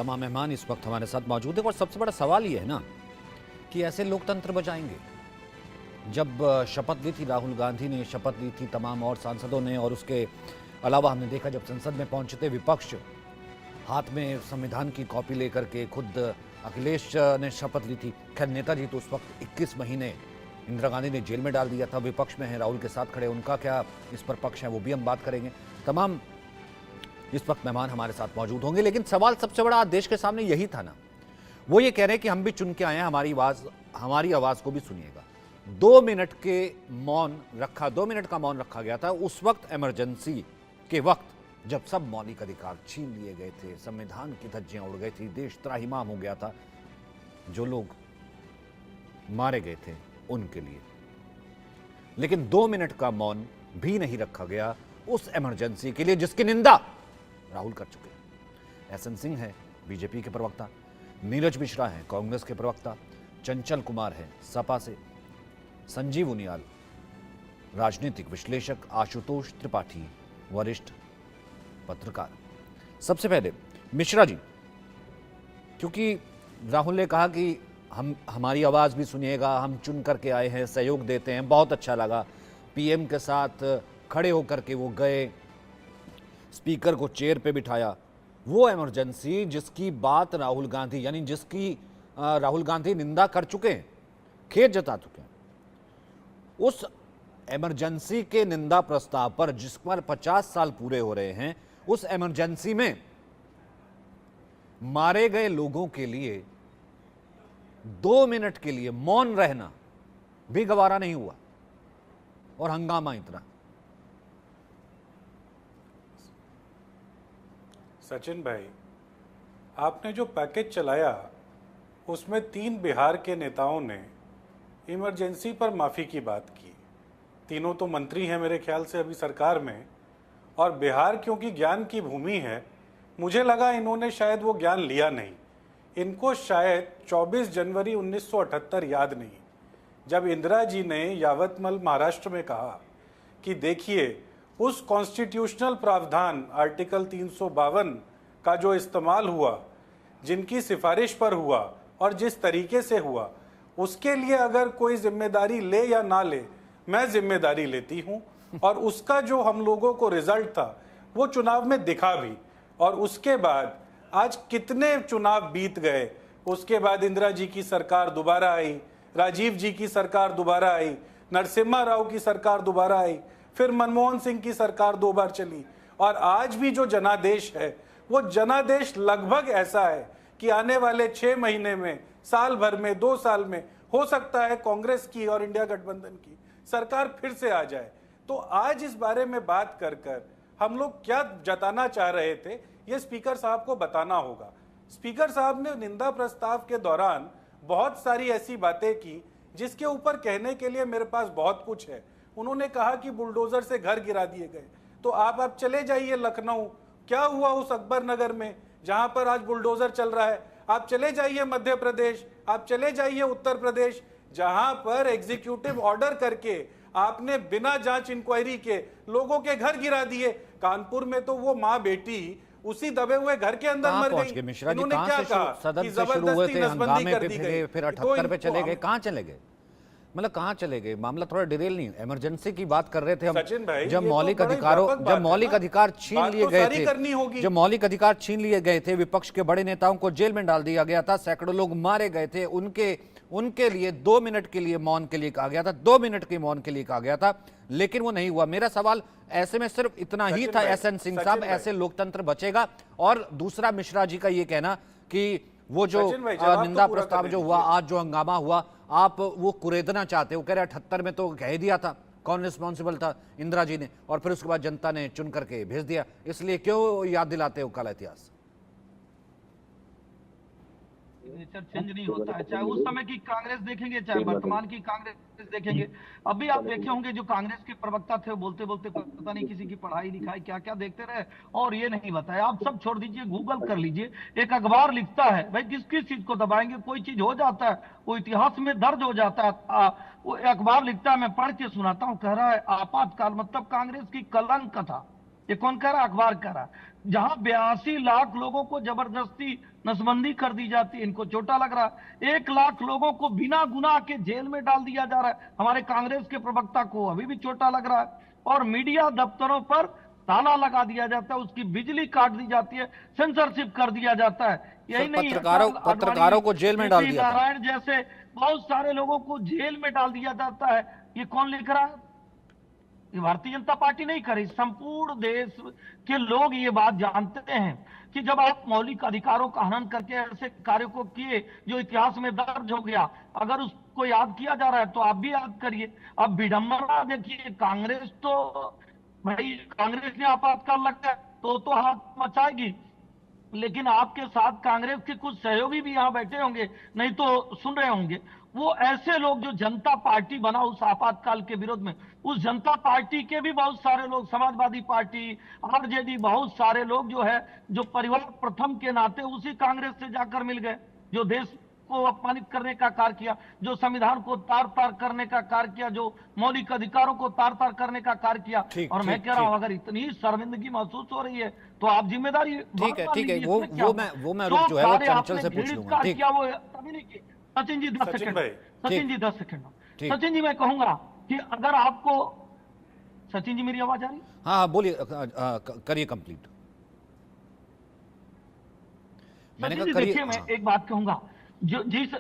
तमाम मेहमान इस वक्त हमारे साथ मौजूद है और सबसे बड़ा सवाल ये है ना कि ऐसे लोकतंत्र बचाएंगे। जब शपथ ली थी राहुल गांधी ने, शपथ ली थी तमाम और सांसदों ने, और उसके अलावा हमने देखा जब संसद में पहुंचे थे विपक्ष हाथ में संविधान की कॉपी लेकर के, खुद अखिलेश ने शपथ ली थी। खैर नेताजी तो उस वक्त 21 महीने इंदिरा गांधी ने जेल में डाल दिया था, विपक्ष में है, राहुल के साथ खड़े, उनका क्या इस पर पक्ष है वो भी हम बात करेंगे। तमाम इस वक्त मेहमान हमारे साथ मौजूद होंगे, लेकिन सवाल सबसे बड़ा देश के सामने यही था ना, वो ये कह रहे हैं कि हम भी चुन के आए हैं, हमारी आवाज को भी सुनिएगा। 2 मिनट के मौन रखा, 2 मिनट का मौन रखा गया था उस वक्त, इमरजेंसी के वक्त, जब सब मौलिक अधिकार छीन लिए गए थे, संविधान की धज्जियां उड़ गई थी, देश त्राहिमाम हो गया था, जो लोग मारे गए थे उनके लिए। लेकिन 2 मिनट का मौन भी नहीं रखा गया उस इमरजेंसी के लिए जिसकी निंदा राहुल कर चुके। एसएन सिंह है बीजेपी के प्रवक्ता, नीरज मिश्रा हैं कांग्रेस के प्रवक्ता, चंचल कुमार हैं सपा से, संजीव उनियाल राजनीतिक विश्लेषक, आशुतोष त्रिपाठी वरिष्ठ पत्रकार। सबसे पहले मिश्रा जी, क्योंकि राहुल ने कहा कि हमारी आवाज भी सुनिएगा, हम चुन करके आए हैं, सहयोग देते हैं, बहुत अच्छा लगा, पीएम के साथ खड़े होकर के वो गए, स्पीकर को चेयर पे बिठाया, वो इमरजेंसी जिसकी बात राहुल गांधी, यानी जिसकी राहुल गांधी निंदा कर चुके हैं, खेद जता चुके हैं, उस इमरजेंसी के निंदा प्रस्ताव पर जिस पर 50 साल पूरे हो रहे हैं, उस इमरजेंसी में मारे गए लोगों के लिए 2 मिनट के लिए मौन रहना भी गवारा नहीं हुआ और हंगामा इतना। सचिन भाई, आपने जो पैकेज चलाया उसमें 3 बिहार के नेताओं ने इमरजेंसी पर माफ़ी की बात की। तीनों तो मंत्री हैं मेरे ख्याल से अभी सरकार में, और बिहार क्योंकि ज्ञान की भूमि है, मुझे लगा इन्होंने शायद वो ज्ञान लिया नहीं। इनको शायद 24 जनवरी 1978 याद नहीं, जब इंदिरा जी ने यावतमल महाराष्ट्र में कहा कि देखिए उस कॉन्स्टिट्यूशनल प्रावधान आर्टिकल 352 का जो इस्तेमाल हुआ, जिनकी सिफारिश पर हुआ और जिस तरीके से हुआ, उसके लिए अगर कोई जिम्मेदारी ले या ना ले, मैं जिम्मेदारी लेती हूं। और उसका जो हम लोगों को रिजल्ट था वो चुनाव में दिखा भी। और उसके बाद आज कितने चुनाव बीत गए, उसके बाद इंदिरा जी की सरकार दोबारा आई, राजीव जी की सरकार दोबारा आई, नरसिम्हा राव की सरकार दोबारा आई, फिर मनमोहन सिंह की सरकार 2 बार चली, और आज भी जो जनादेश है वो जनादेश लगभग ऐसा है कि आने वाले 6 महीने में, साल भर में, 2 साल में हो सकता है कांग्रेस की और इंडिया गठबंधन की सरकार फिर से आ जाए। तो आज इस बारे में बात कर कर हम लोग क्या जताना चाह रहे थे, ये स्पीकर साहब को बताना होगा। स्पीकर साहब ने निंदा प्रस्ताव के दौरान बहुत सारी ऐसी बातें की जिसके ऊपर कहने के लिए मेरे पास बहुत कुछ है। उन्होंने कहा कि बुलडोजर से घर गिरा दिए गए, तो आप चले जाइए लखनऊ, क्या हुआ उस अकबर नगर में जहां पर आज बुलडोजर चल रहा है। आप चले जाइए मध्य प्रदेश, आप चले जाइए उत्तर प्रदेश, जहां पर एग्जीक्यूटिव ऑर्डर करके आपने बिना जांच इंक्वायरी के लोगों के घर गिरा दिए। कानपुर में तो वो माँ बेटी उसी दबे हुए घर के अंदर मर गई। इन्होंने क्या कहा कि जबरदस्ती नसबंदी कर दी गई, फिर 78 पे चले गए, कहां चले गए, मतलब कहां चले गए? मामला थोड़ा डिटेल नहीं, इमरजेंसी की बात कर रहे थे हम। सचिन भाई, जब मौलिक अधिकारों, जब मौलिक अधिकार छीन लिए गए थे, जब मौलिक अधिकार छीन लिए गए थे, विपक्ष के बड़े नेताओं को जेल में डाल दिया गया था, सैकड़ों लोग मारे गए थे, उनके लिए 2 मिनट के लिए मौन के लिए कहा गया था, 2 मिनट के मौन के लिए कहा गया था, लेकिन वो नहीं हुआ। मेरा सवाल ऐसे में सिर्फ इतना ही था, एसएन सिंह साहब, ऐसे लोकतंत्र बचेगा? और दूसरा मिश्रा जी का ये कहना कि वो जो निंदा प्रस्ताव जो हुआ, आज जो हंगामा हुआ, आप वो कुरेदना चाहते हो, कह रहे 78 में तो कह दिया था, कौन रिस्पॉन्सिबल था, इंदिरा जी ने, और फिर उसके बाद जनता ने चुन करके भेज दिया, इसलिए क्यों याद दिलाते हो काला इतिहास? नेचर चेंज नहीं होता है, चाहे उस समय की कांग्रेस देखेंगे, चाहे वर्तमान की कांग्रेस देखेंगे। अभी आप देखे होंगे जो कांग्रेस के प्रवक्ता थे, बोलते बोलते पता नहीं किसी की पढ़ाई लिखाई क्या क्या देखते रहे और ये नहीं बताया। आप सब छोड़ दीजिए, गूगल कर लीजिए, एक अखबार लिखता है, भाई किस किस चीज को दबाएंगे, कोई चीज हो जाता है, वो इतिहास में दर्ज हो जाता है। वो अखबार लिखता है, मैं पढ़ के सुनाता हूँ, कह रहा है आपातकाल मतलब कांग्रेस की कलंक था, ये कौन कह रहा? अखबार कह रहा। जहां 82 लाख लोगों को जबरदस्ती नसबंदी कर दी जाती है, इनको चोटा लग रहा है। 1 लाख लोगों को बिना गुनाह के जेल में डाल दिया जा रहा है। हमारे कांग्रेस के प्रवक्ता को अभी भी चोटा लग रहा है। और मीडिया दफ्तरों पर ताला लगा दिया जाता है, उसकी बिजली काट दी जाती है, सेंसरशिप कर दिया जाता है। यही नहीं है, पत्रकारों को जेल में डाल दिया था। नारायण जैसे बहुत सारे लोगों को जेल में डाल दिया जाता है। ये कौन लिख रहा है? ये भारतीय जनता पार्टी नहीं करी, संपूर्ण देश के लोग ये बात जानते हैं कि जब आप मौलिक अधिकारों का हनन करके ऐसे कार्यों को किए जो इतिहास में दर्ज हो गया, अगर उसको याद किया जा रहा है तो आप भी याद करिए। अब विडंबना देखिए, कांग्रेस तो भाई, कांग्रेस ने आपातकाल लगता है तो हाथ मचाएगी, लेकिन आपके साथ कांग्रेस के कुछ सहयोगी भी यहां बैठे होंगे, नहीं तो सुन रहे होंगे। वो ऐसे लोग जो जनता पार्टी बना उस आपातकाल के विरोध में, उस जनता पार्टी के भी बहुत सारे लोग, समाजवादी पार्टी, आरजेडी, बहुत सारे लोग जो है, जो परिवार प्रथम के नाते उसी कांग्रेस से जाकर मिल गए, जो देश को अपमानित करने का कार्य किया, जो संविधान को तार तार करने का कार्य किया, जो मौलिक अधिकारों को तार तार करने का कार्य किया। और मैं कह रहा हूं, अगर इतनी शर्मिंदगी महसूस हो रही है तो आप जिम्मेदारी, ठीक है, वो मैं रुक जो है वो चंचल से पूछ लूंगा। ठीक, वो तभी नहीं की। Sachin ji 10 second, Sachin ji 10 second. सचिन जी मैं कहूंगा कि अगर आपको, सचिन जी मेरी आवाज आ रही? हाँ बोलिए, करिए कंप्लीट। मैंने कहा देखिए, मैं एक बात कहूंगा, जो जिस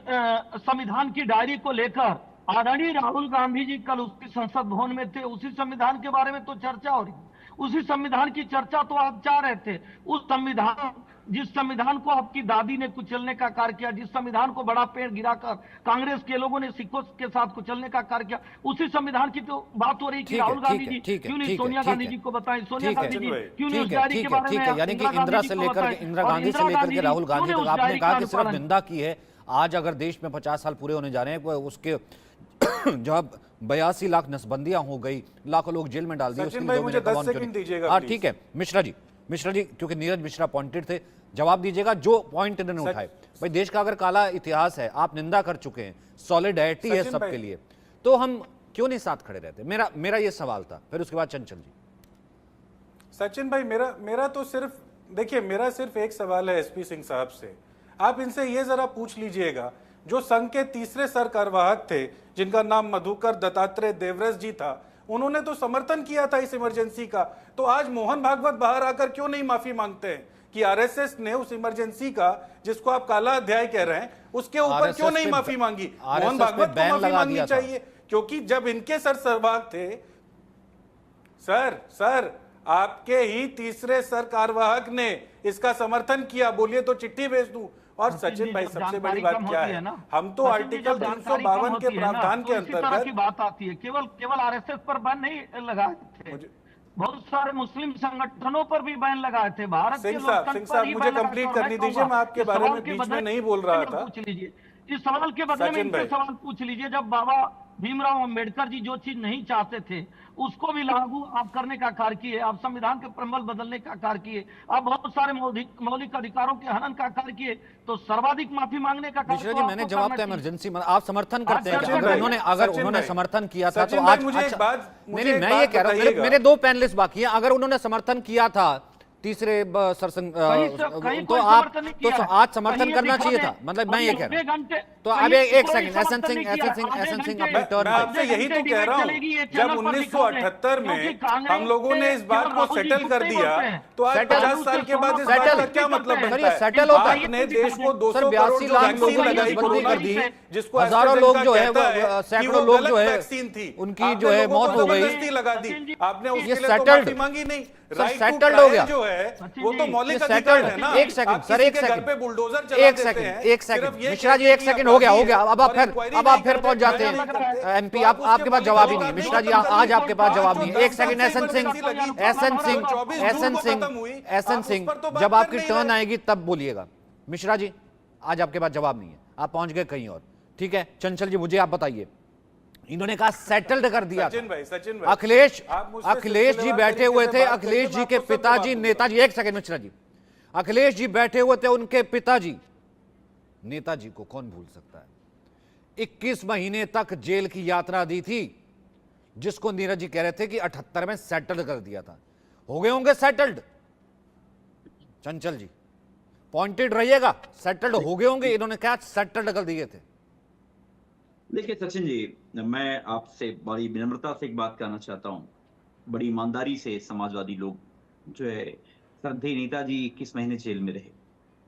संविधान की डायरी को लेकर आदरणीय राहुल गांधी जी कल उसकी संसद भवन में थे, उसी संविधान के बारे में तो चर्चा हो रही है। उसी संविधान की चर्चा तो आप चाह रहे थे। उस संविधान, जिस संविधान को आपकी दादी ने कुचलने का कार्य किया, जिस संविधान को बड़ा पेड़ गिराकर कांग्रेस के लोगों ने सिखों के साथ कुचलने का कार्य किया, उसी संविधान की तो बात हो रही कि राहुल गांधी जी क्यों नहीं सोनिया गांधी जी को बताएं, सोनिया गांधी जी क्यों नहीं उस डायरी के बारे में, यानी कि इंदिरा गांधी से लेकर के राहुल गांधी तक आपने कहा कि सिर्फ निंदा की है। आज अगर देश में 50 साल पूरे होने जा रहे हैं, उसके जब 82 लाख नसबंदियां हो गई, लाखों लोग जेल में डाल दिए, उसके लिए मुझे 10 सेकंड दीजिएगा। हाँ ठीक है, मिश्रा जी क्योंकि नीरज मिश्रा पॉइंटेड थे, जवाब दीजिएगा जो पॉइंट इन्होंने उठाए। भाई देश का अगर काला इतिहास है, आप निंदा कर चुके हैं, सॉलिडेरिटी है सबके लिए, तो हम क्यों नहीं साथ खड़े रहते? मेरा ये सवाल था। फिर उसके बाद चंचल जी। सचिन भाई, मेरा तो सिर्फ देखिए, मेरा सिर्फ एक सवाल है एसपी सिंह साहब से। आप इनसे ये जरा पूछ लीजिएगा, जो संघ के तीसरे सरकार्यवाहक थे, जिनका नाम मधुकर दत्तात्रेय देवरस जी था, उन्होंने तो समर्थन किया था इस इमरजेंसी का। तो आज मोहन भागवत बाहर आकर क्यों नहीं माफी मांगते हैं कि आरएसएस ने उस इमरजेंसी का, जिसको आप काला अध्याय कह रहे हैं, उसके ऊपर क्यों नहीं माफी मांगी? मोहन भागवत को माफी मांगनी चाहिए, क्योंकि जब इनके सरसरवाहक थे, सर आपके ही तीसरे सरकार्यवाहक ने इसका समर्थन किया। बोलिए तो चिट्ठी भेज दूं। और सचिन भाई, सबसे बड़ी बात क्या है, हम तो आर्टिकल 352 के प्रावधान के अंतर्गत की बात आती है, केवल आरएसएस पर बैन नहीं लगाए थे, बहुत सारे मुस्लिम संगठनों पर भी बैन लगाए थे। भारत के सिंह साहब मुझे कंप्लीट करने दीजिए, मैं आपके बारे में बीच में नहीं बोल रहा था। पूछ लीजिए, इस सवाल के बदले में इनसे सवाल पूछ लीजिए। जब बाबा भीमराव अंबेडकर जी जो चीज नहीं चाहते थे, उसको भी लागू आप करने का कार्य किए। आप संविधान के प्रमल बदलने का कार्य किए। आप बहुत सारे मौलिक अधिकारों के हनन का कार्य किए। तो सर्वाधिक माफी मांगने का कार्य जी मैंने जवाब दिया, इमरजेंसी आप समर्थन करते हैं? अगर उन्होंने समर्थन किया था तो आज नहीं, मैं ये कह रहा हूँ, मेरे 2 पैनलिस्ट बाकी हैं। अगर उन्होंने समर्थन किया था तीसरे तो आप तो आज समर्थन करना चाहिए था, मतलब मैं ये कह रहा हूं। तो अब एक सेकंड, एसएन सिंह अपनी टर्न आपसे यही तो कह रहा हूं, जब 1978 में हम लोगों ने इस बात को सेटल कर दिया, तो आज 50 साल के बाद इस बात का क्या मतलब बनता है? सेटल होता है, आपने देश को 282 लाख लोगों की नसबंदी कर दी, जिसको हजारों लोग जो है, सैकड़ों लोग जो है उनकी जो है मौत हो गई, लगा दी आपने, उसके लिए तो माफी मांगी नहीं। सेटल्ड हो गया जो है वो तो मौलिक अधिकार है ना। एक सेकंड सर, एक सेकंड मिश्रा जी, एक सेकंड हो गया। अब आप फिर पहुंच जाते हैं एमपी। आपके पास जवाब ही नहीं है मिश्रा जी, आज आपके पास जवाब नहीं है। एक सेकंड, एसएन सिंह जब आपकी टर्न आएगी तब बोलिएगा। मिश्रा जी आज आपके पास जवाब नहीं है, आप पहुंच गए कहीं और। ठीक है चंचल जी, मुझे आप बताइए, इन्होंने कहा सेटल्ड कर दिया। सचिन भाई, अखिलेश जी बैठे हुए थे, अखिलेश जी के पिताजी नेताजी, एक सेकंड मिश्रा जी, अखिलेश जी बैठे हुए थे, उनके पिताजी नेताजी को कौन भूल सकता है, 21 महीने तक जेल की यात्रा दी थी, जिसको नीरज जी कह रहे थे कि 78 में सेटल कर दिया था। हो गए होंगे सेटल्ड। चंचल जी पॉइंटेड रहिएगा, सेटल्ड हो गए होंगे, इन्होंने क्या सेटल्ड कर दिए थे? देखिए सचिन जी, मैं आपसे बड़ी विनम्रता से एक बात कहना चाहता हूँ। बड़ी ईमानदारी से समाजवादी लोग जो है, श्रद्धेय नेताजी 21 महीने जेल में रहे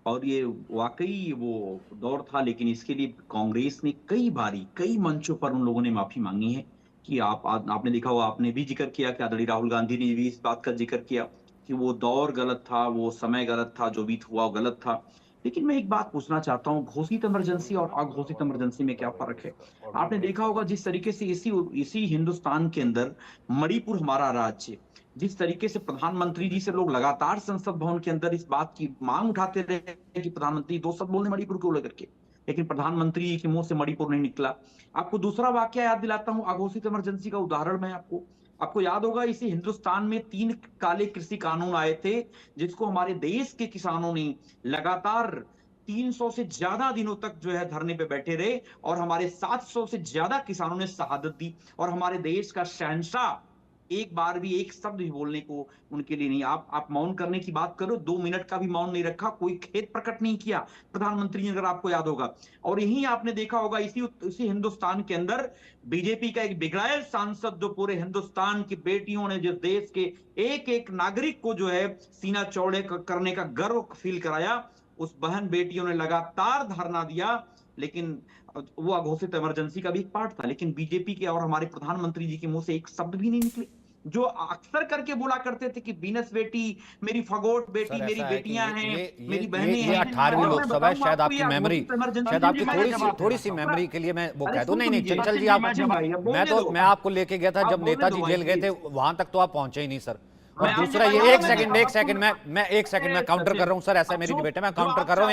और ये वाकई वो दौर था, लेकिन इसके लिए कांग्रेस ने कई बारी कई मंचों पर उन लोगों ने माफी मांगी है कि आपने देखा होगा, आपने भी जिक्र किया कि आदरणीय राहुल गांधी ने भी इस बात का जिक्र किया कि वो दौर गलत था, वो समय गलत था, जो भी हुआ वो गलत था। लेकिन मैं एक बात पूछना चाहता हूँ, घोषित इमरजेंसी और अघोषित इमरजेंसी में क्या फर्क है? आपने देखा होगा जिस तरीके से इसी इसी हिंदुस्तान के अंदर मणिपुर हमारा राज्य, जिस तरीके से प्रधानमंत्री जी से लोग लगातार संसद भवन के अंदर इस बात की मांग उठाते रहे कि प्रधानमंत्री दो शब्द बोलने मणिपुर को लेकर के, लेकिन प्रधानमंत्री जी के मुंह से मणिपुर नहीं निकला। आपको दूसरा वाक्य याद दिलाता हूं, अघोषित इमरजेंसी का उदाहरण मैं आपको याद होगा, इसी हिंदुस्तान में 3 काले कृषि कानून आए थे, जिसको हमारे देश के किसानों ने लगातार 300 से ज्यादा दिनों तक जो है धरने पे बैठे रहे और हमारे 700 से ज्यादा किसानों ने शहादत दी और हमारे देश का शहंशाह एक बार भी एक शब्द भी बोलने को उनके लिए नहीं। आप मौन करने की बात करो, 2 मिनट का भी मौन नहीं रखा, कोई खेद प्रकट नहीं किया प्रधानमंत्री ने, अगर आपको याद होगा। और यही आपने देखा होगा इसी हिंदुस्तान के अंदर बीजेपी का एक बिगड़ायल सांसद, जो पूरे हिंदुस्तान की बेटियों ने, जिस देश के एक एक नागरिक को जो है सीना चौड़े करने का गर्व फील कराया, उस बहन बेटियों ने लगातार धरना दिया, लेकिन वो अघोषित इमरजेंसी का भी एक पार्ट था। लेकिन बीजेपी के और हमारे प्रधानमंत्री जी के मुंह से एक शब्द भी नहीं निकले, जो अक्सर करके बोला करते थे कि बीनस बेटी, मेरी फगोट बेटी, मेरी बेटियां हैं, मेरी बहनें हैं। 18वीं लोकसभा है, शायद आपकी मेमोरी, शायद आपकी थोड़ी सी मेमोरी के लिए मैं वो कह दूं। नहीं चंचल जी, आप, मैं आपको लेके गया था जब नेताजी जेल गए थे, वहां तक तो आप पहुंचे ही नहीं सर। और दूसरा ये, एक सेकंड मैं काउंटर कर रहा हूं सर, ऐसा मेरी डिबेट है, मैं काउंटर कर रहा हूं।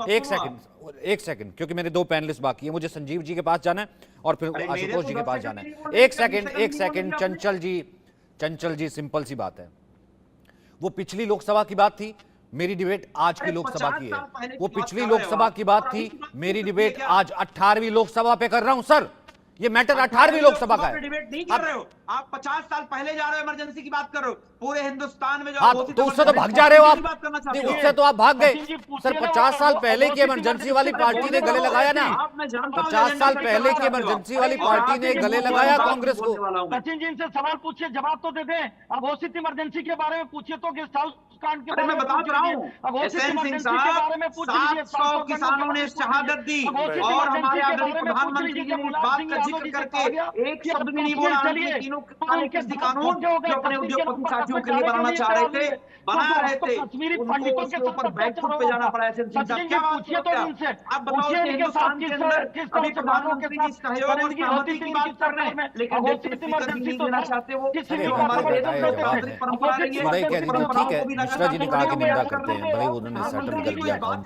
एक सेकंड क्योंकि मेरे 2 पैनलिस्ट बाकी है, मुझे संजीव जी के पास जाना है और फिर आशुतोष जी के पास जाना है। एक सेकंड चंचल जी सिंपल सी बात है, वो पिछली लोकसभा की बात थी, मेरी डिबेट आज की लोकसभा की है। वो पिछली लोकसभा की बात थी, मेरी डिबेट आज 18वीं लोकसभा पे कर रहा हूं सर। ये मैटर 18वीं लोकसभा का है। डिबेट नहीं कर रहे हो आप, 50 साल पहले जा रहे हो, इमरजेंसी की बात कर रहे हो। पूरे हिंदुस्तान में जो तो उससे तो भाग जा रहे हो आप, उससे तो आप भाग गए सर। 50 साल पहले की इमरजेंसी वाली पार्टी ने गले लगाया ना, 50 साल पहले की इमरजेंसी वाली पार्टी ने गले लगाया कांग्रेस को। सचिन जी इनसे सवाल पूछिए, जवाब तो दे दें। अघोषित इमरजेंसी के बारे में पूछिए तो गेस्ट हाउस कांड के बारे में बता रहा हूँ। अघोषित इमरजेंसी के बारे में पूछ लीजिए। 700 किसानों ने शहादत दी और हमारे आदरणीय प्रधानमंत्री जी ने इस बात का जिक्र करके एक शब्द भी नहीं बोला। तीनों काले कृषि कानून जो अपने उद्योगपति साथियों के लिए बनाना चाह रहे थे, बना रहे थे, उनको उसके ऊपर बैकफुट पे जाना पड़ा। क्या पूछिए तो इनसे, आप बताओ कि हिंदुस्तान के अंदर अभी प्रधानमंत्री जी सहयोग और सहमति की बात कर रहे हैं, लेकिन डिप्टी स्पीकर जी नहीं देना चाहते। वो जो हमारे देश में लोकतांत्रिक परंपरा रही है, मिश्रा जी ने कहा कि निंदा करते हैं, भले उन्होंने सेटल कर दिया अकाउंट।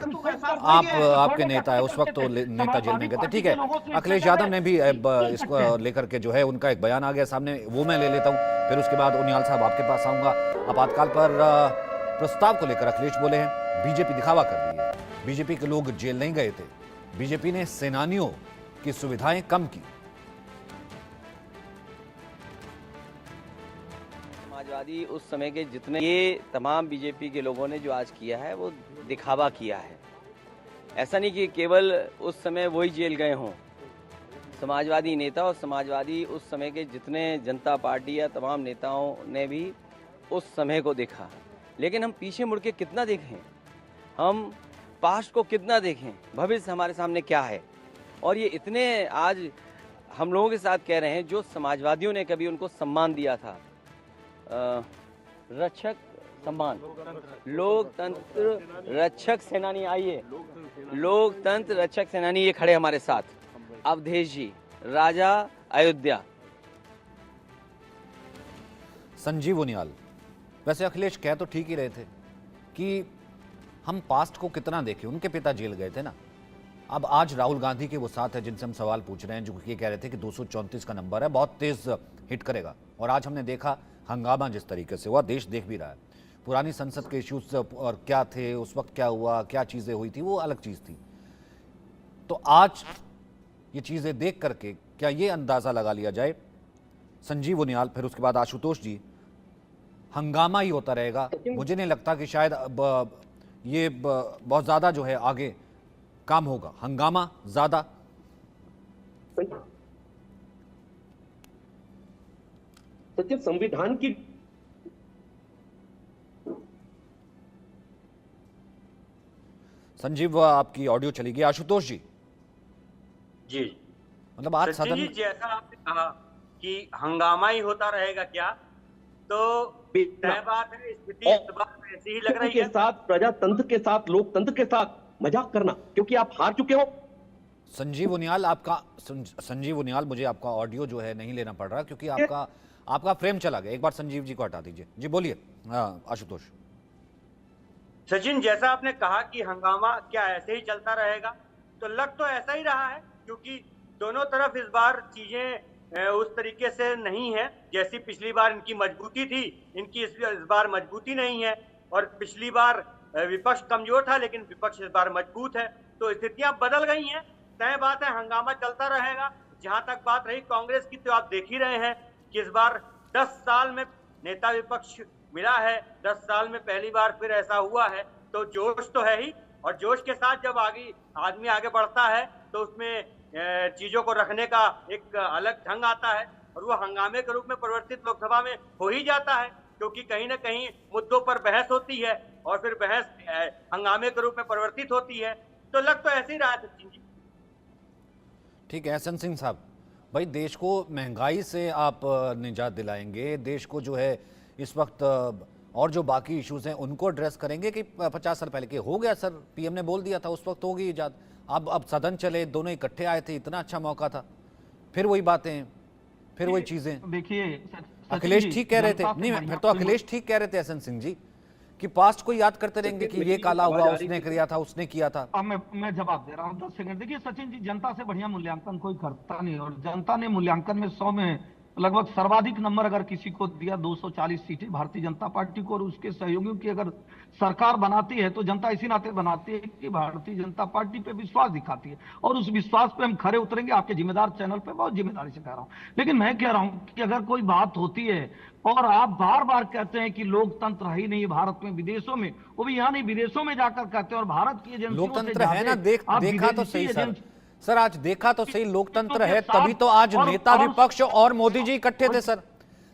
आपके नेता है, उस वक्त तो नेता जेल में गए थे, ठीक है। अखिलेश यादव ने भी इसको लेकर के जो है उनका एक बयान आ गया सामने, वो मैं ले लेता हूं, फिर उसके बाद उनियाल साहब आपके पास आऊंगा। आपातकाल पर प्रस्ताव को लेकर अखिलेश बोले हैं बीजेपी दिखावा कर रही है, बीजेपी के लोग जेल नहीं गए थे, बीजेपी ने सेनानियों की सुविधाएं कम की। समाजवादी उस समय के जितने ये तमाम बीजेपी के लोगों ने जो आज किया है वो दिखावा किया है। ऐसा नहीं कि केवल उस समय वही जेल गए हों। समाजवादी नेता और समाजवादी उस समय के जितने जनता पार्टी या तमाम नेताओं ने भी उस समय को देखा। लेकिन हम पीछे मुड़ के कितना देखें, हम पास्ट को कितना देखें, भविष्य हमारे सामने क्या है। और ये इतने आज हम लोगों के साथ कह रहे हैं जो समाजवादियों ने कभी उनको सम्मान दिया था, रक्षक सम्मान, लोकतंत्र रक्षक सेनानी, आइए लोकतंत्र रक्षक सेनानी ये खड़े हमारे साथ, अवधेश जी, राजा अयोध्या। संजीव उनियाल, वैसे अखिलेश कह तो ठीक ही रहे थे कि हम पास्ट को कितना देखें, उनके पिता जेल गए थे ना। अब आज राहुल गांधी के वो साथ है जिनसे हम सवाल पूछ रहे हैं, जो ये कह रहे थे कि 234 का नंबर है, बहुत तेज हिट करेगा। और आज हमने देखा हंगामा जिस तरीके से हुआ, देश देख भी रहा है। पुरानी संसद के इश्यूज और क्या थे, उस वक्त क्या हुआ, क्या चीज़ें हुई थी, वो अलग चीज़ थी। तो आज ये चीज़ें देख करके क्या ये अंदाज़ा लगा लिया जाए, संजीव उनियाल, फिर उसके बाद आशुतोष जी, हंगामा ही होता रहेगा। मुझे नहीं लगता कि शायद बहुत ज़्यादा जो है आगे काम होगा, हंगामा ज़्यादा। सचिन, संविधान की संजीव, आपकी ऑडियो चली गई। आशुतोष जी, जी मतलब आज सचिन सदन जी, जैसा आपने कहा कि हंगामा ही होता रहेगा क्या, तो तय बात है स्थिति इस बार ऐसी ही लग रही के है। साथ, प्रजातंत्र के साथ, लोकतंत्र के साथ मजाक करना, क्योंकि आप हार चुके हो। संजीव उनियाल, संजीव उनियाल, मुझे आपका ऑडियो जो है नहीं लेना पड़ रहा क्योंकि आपका फ्रेम चला गया। एक बार संजीव जी को हटा दीजिए। जी बोलिए आशुतोष। सचिन, जैसा आपने कहा कि हंगामा क्या ऐसे ही चलता रहेगा, तो लग तो ऐसा ही रहा है, क्योंकि दोनों तरफ इस बार चीजें उस तरीके से नहीं है जैसी पिछली बार इनकी मजबूती थी। इनकी इस बार मजबूती नहीं है, और पिछली बार विपक्ष कमजोर था लेकिन विपक्ष इस बार मजबूत है, तो स्थितियां बदल गई हैं। तय बात है हंगामा चलता रहेगा। जहां तक बात रही कांग्रेस की, तो आप देख ही रहे हैं कि इस बार 10 साल में नेता विपक्ष मिला है, 10 साल में पहली बार फिर ऐसा हुआ है, तो जोश तो है ही, और जोश के साथ जब आदमी आगे बढ़ता है तो उसमें चीजों को रखने का एक अलग ढंग आता है, और वो हंगामे के रूप में परिवर्तित लोकसभा में हो ही जाता है, क्योंकि कहीं ना कहीं मुद्दों पर बहस होती है और फिर बहस हंगामे के रूप में परिवर्तित होती है। तो लग तो ऐसे ही रहा है सचिन जी। ठीक है एहसन सिंह साहब, भाई देश को महंगाई से आप निजात दिलाएंगे, देश को जो है इस वक्त और जो बाकी इश्यूज हैं उनको एड्रेस करेंगे कि 50 साल पहले के हो गया सर, पीएम ने बोल दिया था उस वक्त होगी इजाद। अब सदन चले, दोनों इकट्ठे आए थे, इतना अच्छा मौका था, फिर वही बातें, फिर वही चीजें। देखिए अखिलेश ठीक कह रहे थे, नहीं फिर तो अखिलेश ठीक कह रहे थे एहसन सिंह जी कि पास्ट को याद करते रहेंगे कि ये काला हुआ, उसने किया था, उसने किया था। अब मैं जवाब दे रहा हूँ 10 सेकंड। देखिए सचिन जी, जनता से बढ़िया मूल्यांकन कोई करता नहीं, और जनता ने मूल्यांकन में 100 में लगभग सर्वाधिक नंबर अगर किसी को दिया 240 सीटें भारतीय जनता पार्टी को, और उसके सहयोगियों की अगर सरकार बनाती है तो जनता इसी नाते बनाती है कि भारतीय जनता पार्टी पे विश्वास दिखाती है, और उस विश्वास पे हम खरे उतरेंगे। आपके जिम्मेदार चैनल पे बहुत जिम्मेदारी से कह रहा हूं, लेकिन मैं कह रहा हूं कि अगर कोई बात होती है और आप बार बार कहते हैं कि लोकतंत्र है ही नहीं भारत में, विदेशों में, वो भी यहाँ नहीं विदेशों में जाकर कहते हैं, और भारत की एजेंसियों से लोकतंत्र है ना, देखा तो सही विदेशी सर आज देखा तो सही लोकतंत्र है, तभी तो आज नेता विपक्ष और मोदी जी इकट्ठे थे सर,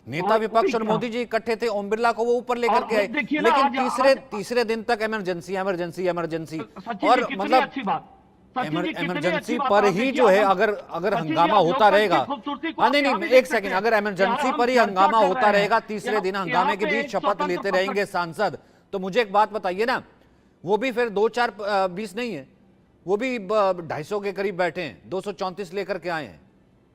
नेता विपक्ष और मोदी जी इकट्ठे थे, ओम बिरला को वो ऊपर लेकर के आए, लेकिन तीसरे दिन तक इमरजेंसी इमरजेंसी इमरजेंसी, और मतलब इमरजेंसी पर ही जो है अगर हंगामा होता रहेगा, नहीं एक सेकंड, अगर इमरजेंसी पर ही हंगामा होता रहेगा, तीसरे दिन हंगामे के बीच शपथ लेते रहेंगे सांसद, तो मुझे एक बात बताइए ना, वो भी फिर 2-4-20 नहीं है, वो भी 250 के करीब बैठे हैं, 234 लेकर के आए हैं,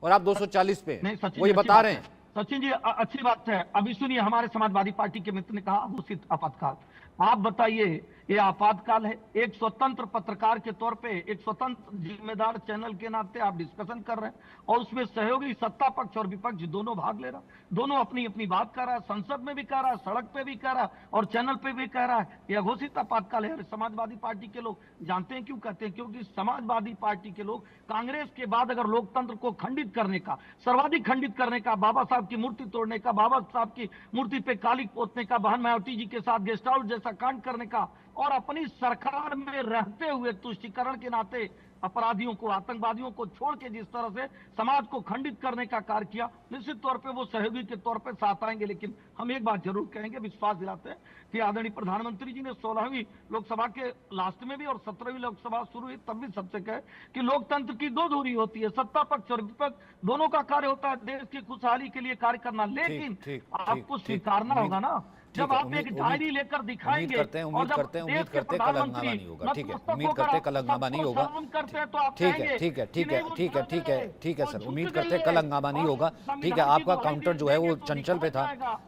और आप 240 पे, वो ये बता रहे हैं। सचिन जी अच्छी बात है। अभी सुनिए, हमारे समाजवादी पार्टी के मित्र ने कहा घोषित आपातकाल। आप बताइए, ये आपातकाल है, एक स्वतंत्र पत्रकार के तौर पे, एक स्वतंत्र जिम्मेदार चैनल के नाते आप डिस्कशन कर रहे हैं, और उसमें सहयोगी सत्ता पक्ष और विपक्ष दोनों भाग ले रहा, दोनों अपनी अपनी बात कर रहा है, संसद में भी कह रहा है, सड़क पे भी कह रहा है, और चैनल पे भी कह रहा है यह घोषित आपातकाल है। समाजवादी पार्टी के लोग जानते हैं क्यों कहते हैं? क्योंकि समाजवादी पार्टी के लोग कांग्रेस के बाद अगर लोकतंत्र को खंडित करने का, सर्वाधिक खंडित करने का, बाबा साहब की मूर्ति तोड़ने का, बाबा साहब की मूर्ति पे काली पोतने का, बहन मायावती जी के साथ गेस्ट हाउस जैसा कांड करने का, और अपनी सरकार में रहते हुए तुष्टीकरण के नाते अपराधियों को, आतंकवादियों को छोड़ के जिस तरह से समाज को खंडित करने का कार्य किया, निश्चित तौर पे वो सहयोगी के तौर पे साथ आएंगे। लेकिन हम एक बात जरूर कहेंगे, विश्वास दिलाते हैं कि आदरणीय प्रधानमंत्री जी ने 16वीं लोकसभा के लास्ट में भी और 17वीं लोकसभा शुरू हुई तब भी सबसे कहे कि लोकतंत्र की 2 धुरी होती है, सत्ता पक्ष और विपक्ष दोनों का कार्य होता है देश की खुशहाली के लिए कार्य करना, लेकिन आपको स्वीकारना होगा ना, जब आप एक डायरी लेकर दिखाएंगे, उम्मीद करते हैं कल हंगामा नहीं होगा। ठीक है, उम्मीद करते हैं कल हंगामा नहीं होगा। ठीक है सर, उम्मीद करते हैं कल हंगामा नहीं होगा। ठीक है, आपका काउंटर जो है वो चंचल पे था,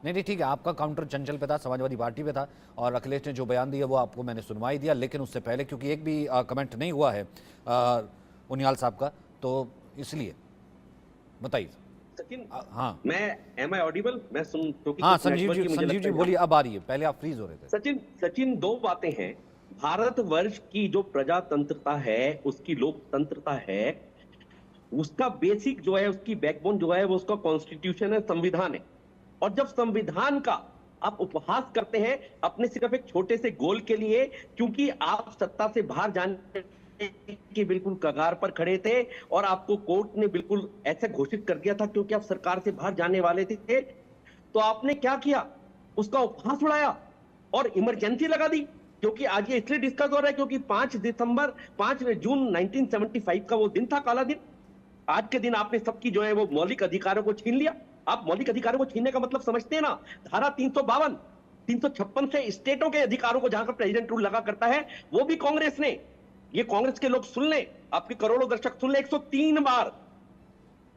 नहीं ठीक है, आपका काउंटर चंचल पे था, समाजवादी पार्टी पे था, और अखिलेश ने जो बयान दिया वो आपको मैंने सुनवाई दिया, लेकिन उससे पहले क्योंकि एक भी कमेंट नहीं हुआ है उनियाल साहब का, तो इसलिए बताइए। सचिन, हाँ मैं एम आई ऑडिबल, मैं सुन, हाँ संजीव जी बोलिए, अब आ रही है, पहले आप फ्रीज हो रहे थे। सचिन 2 बातें हैं, भारतवर्ष की जो प्रजातंत्रता है, उसकी लोकतंत्रता है, उसका बेसिक जो है, उसकी बैकबोन जो है वो उसका कॉन्स्टिट्यूशन है, संविधान है, और जब संविधान का आप उपहास करते हैं अपने सिर्फ एक छोटे से गोल के लिए, क्योंकि आप सत्ता से बाहर जाने के बिल्कुल कगार पर खड़े थे और आपको कोर्ट ने बिल्कुल ऐसे घोषित कर दिया था क्योंकि आप सरकार से बाहर जाने वाले थे। तो आपने क्या किया, उसका उपहास उड़ाया और इमरजेंसी लगा दी। क्योंकि आज ये इसलिए डिस्कस हो रहा है क्योंकि 5 जून 1975 का वो दिन था, काला दिन। आज के दिन आपने सबकी जो है वो मौलिक अधिकारों को छीन लिया। आप मौलिक अधिकारों को छीनने का मतलब समझते हैं ना, धारा 352, 356 से स्टेटों के अधिकारों को जहां का प्रेसिडेंट रूल लगा करता है, वो भी कांग्रेस ने, ये कांग्रेस के लोग सुन ले, आपके करोड़ों दर्शक सुन ले, 103 बार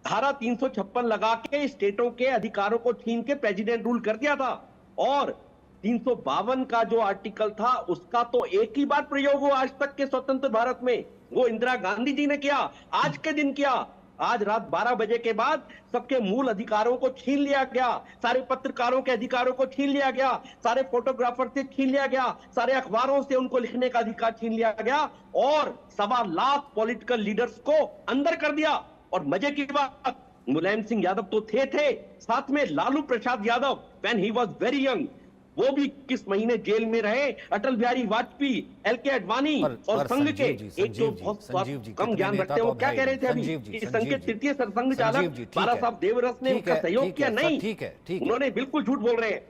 धारा 356 लगा के स्टेटों के अधिकारों को छीन के प्रेसिडेंट रूल कर दिया था। और 352 का जो आर्टिकल था उसका तो एक ही बार प्रयोग हुआ आज तक के स्वतंत्र भारत में, वो इंदिरा गांधी जी ने किया, आज के दिन किया। आज रात 12 बजे के बाद सबके मूल अधिकारों को छीन लिया गया, सारे पत्रकारों के अधिकारों को छीन लिया गया, सारे फोटोग्राफर से छीन लिया गया, सारे अखबारों से उनको लिखने का अधिकार छीन लिया गया और 1.25 लाख पॉलिटिकल लीडर्स को अंदर कर दिया। और मजे की बात, मुलायम सिंह यादव तो थे, साथ में Lalu Prasad Yadav when he was very young, वो भी किस महीने जेल में रहे, अटल बिहारी वाजपेयी, एलके आडवाणी और संघ के एक जो बहुत कम ज्ञान रखते हैं वो क्या कह रहे थे अभी कि संघ के तृतीय सरसंघ चालक बाला साहब देवरस ने उनका सहयोग किया, नहीं, उन्होंने बिल्कुल झूठ बोल रहे हैं।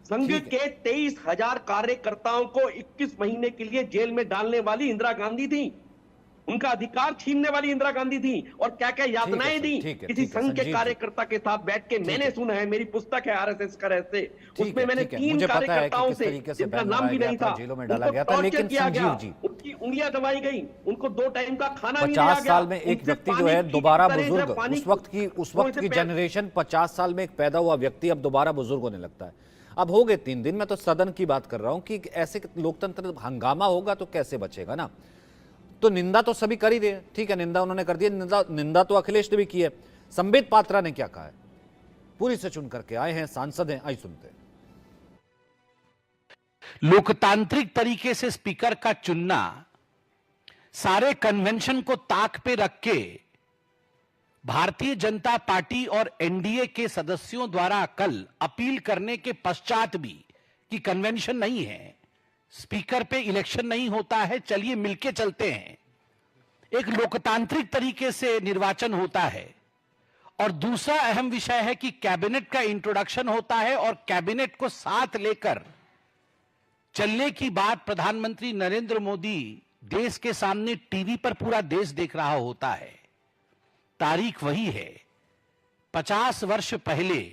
संघ के 23,000 कार्यकर्ताओं को 21 महीने के लिए जेल में डालने वाली इंदिरा गांधी थी, उनका अधिकार छीनने वाली इंदिरा गांधी थी, और क्या क्या यातनाएं दी किसी संघ के कार्यकर्ता के साथ बैठ के मैंने सुना है, मेरी पुस्तक है आरएसएस का रहस्य, उसमें मैंने 3 कार्यकर्ताओं से जिनका नाम भी नहीं था उनको टॉर्चर किया गया, उनकी उंगलियां दबाई गई, उनको 2 टाइम का खाना भी दिया गया। 50 साल में एक व्यक्ति जो है दोबारा बुजुर्ग, उस वक्त की जनरेशन 50 साल में एक पैदा हुआ व्यक्ति अब दोबारा बुजुर्ग होने लगता है। अब हो गए 3 दिन, मैं तो सदन की बात कर रहा हूं कि ऐसे लोकतंत्र हंगामा होगा तो कैसे बचेगा ना। तो निंदा तो सभी कर ही रहे हैं, ठीक है, निंदा उन्होंने कर दी, निंदा तो अखिलेश ने भी की है। संबित पात्रा ने क्या कहा है, पूरी से चुन करके आए हैं, सांसद हैं, आइए सुनते हैं। लोकतांत्रिक तरीके से स्पीकर का चुनना, सारे कन्वेंशन को ताक पे रख के भारतीय जनता पार्टी और एनडीए के सदस्यों द्वारा कल अपील करने के पश्चात भी कि कन्वेंशन नहीं है, स्पीकर पे इलेक्शन नहीं होता है, चलिए मिलके चलते हैं, एक लोकतांत्रिक तरीके से निर्वाचन होता है। और दूसरा अहम विषय है कि कैबिनेट का इंट्रोडक्शन होता है और कैबिनेट को साथ लेकर चलने की बात प्रधानमंत्री नरेंद्र मोदी देश के सामने टीवी पर पूरा देश देख रहा होता है। तारीख वही है, 50 वर्ष पहले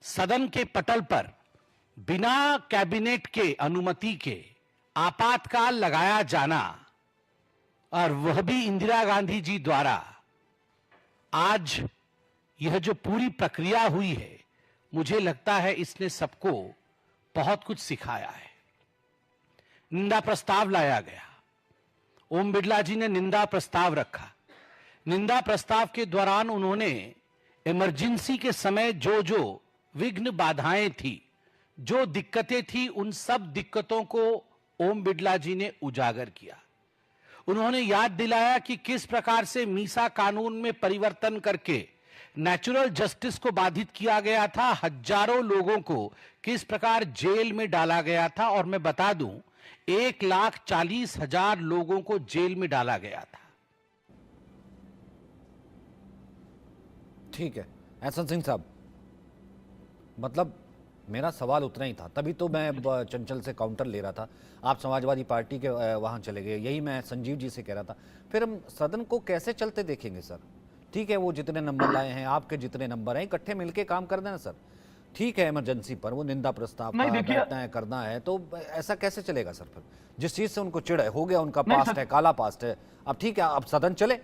सदन के पटल पर बिना कैबिनेट के अनुमति के आपातकाल लगाया जाना, और वह भी इंदिरा गांधी जी द्वारा। आज यह जो पूरी प्रक्रिया हुई है, मुझे लगता है इसने सबको बहुत कुछ सिखाया है। निंदा प्रस्ताव लाया गया, ओम बिरला जी ने निंदा प्रस्ताव रखा। निंदा प्रस्ताव के दौरान उन्होंने इमरजेंसी के समय जो विघ्न बाधाएं थी, जो दिक्कतें थी, उन सब दिक्कतों को ओम बिरला जी ने उजागर किया। उन्होंने याद दिलाया कि किस प्रकार से मीसा कानून में परिवर्तन करके नेचुरल जस्टिस को बाधित किया गया था, हजारों लोगों को किस प्रकार जेल में डाला गया था। और मैं बता दूं, 1,40,000 लोगों को जेल में डाला गया था। ठीक है एहसन सिंह साहब, मतलब मेरा सवाल उतना ही था, तभी तो मैं चंचल से काउंटर ले रहा था। आप समाजवादी पार्टी के वहां चले गए, यही मैं संजीव जी से कह रहा था। फिर हम सदन को कैसे चलते देखेंगे सर? ठीक है, वो जितने नंबर लाए हैं, आपके जितने नंबर हैं, इकट्ठे मिलके काम कर देना सर। ठीक है, इमरजेंसी पर वो निंदा प्रस्ताव बैठना है, करना है, तो ऐसा कैसे चलेगा सर? फिर जिस चीज से उनको चिढ़ है, हो गया, उनका पास्ट है, काला पास्ट है, अब ठीक है, अब सदन चले।